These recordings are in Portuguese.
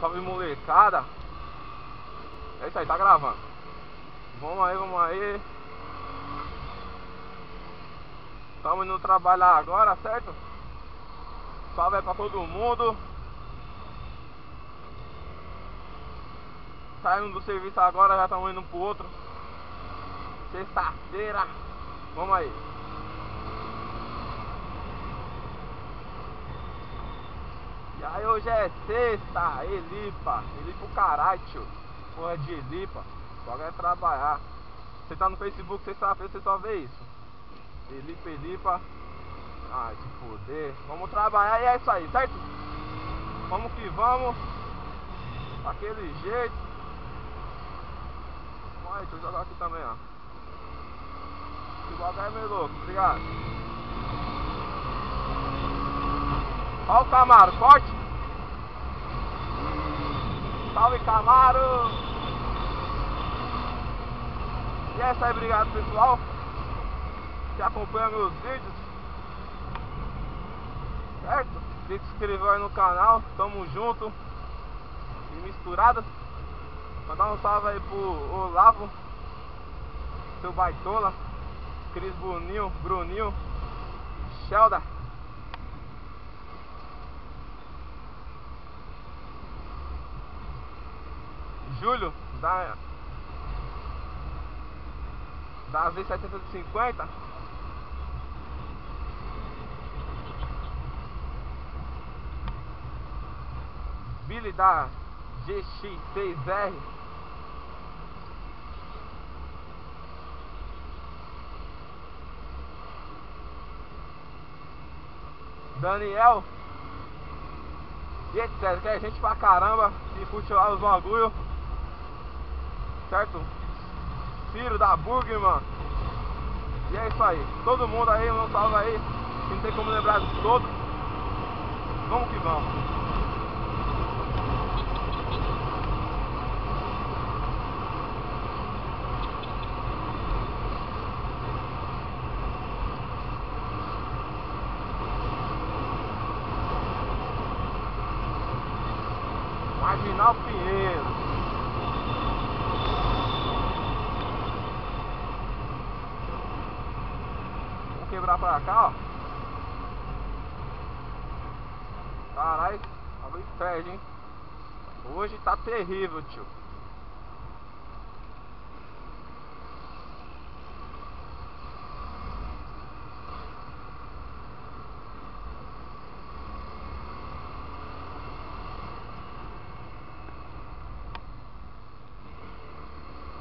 Salve molecada. É isso aí, tá gravando. Vamos aí, vamos aí. Estamos indo trabalhar agora, certo? Salve aí pra todo mundo. Saímos do serviço agora, já estamos indo pro outro. Sexta-feira. Vamos aí. E aí, hoje é sexta, Elipa. Elipa o caralho, tio. Porra de Elipa. Só quer trabalhar. Você tá no Facebook, sexta-feira, você só vê isso. Elipa, Elipa. Ai, se foder. Vamos trabalhar e é isso aí, certo? Vamos que vamos. Daquele jeito. Olha, deixa eu jogar aqui também, ó. Esse bagulho é meio louco, obrigado. Olha o Camaro, forte. Salve, Camaro. E é isso aí, obrigado pessoal que acompanha meus vídeos, certo? Se inscreveu aí no canal, tamo junto e misturado. Mandar um salve aí pro Olavo, seu baitola, Cris Bruninho, Shelda, Júlio da V750, Billy da GX6R, Daniel e etc. Que é gente pra caramba que curte lá os bagulho, certo? Ciro da Burgman. E é isso aí. Todo mundo aí, um salve aí. Que não tem como lembrar de todos. Vamos que vamos. Marginal Pinheiro. Vamos quebrar pra cá, ó. Caralho, bagulho perde, hein? Hoje tá terrível, tio.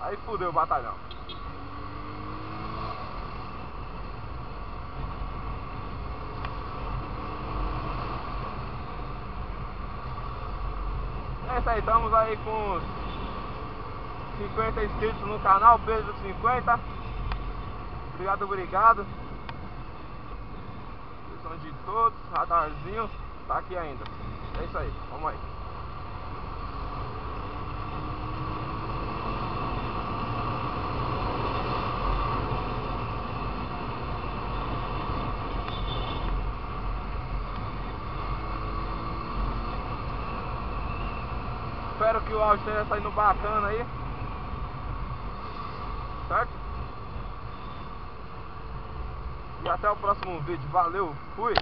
Aí fudeu o batalhão. É isso aí, estamos aí com 50 inscritos no canal, beijo dos 50. Obrigado. Atenção de todos, radarzinho, tá aqui ainda. É isso aí, vamos aí. Espero que o áudio esteja saindo bacana aí, certo? E até o próximo vídeo. Valeu, fui!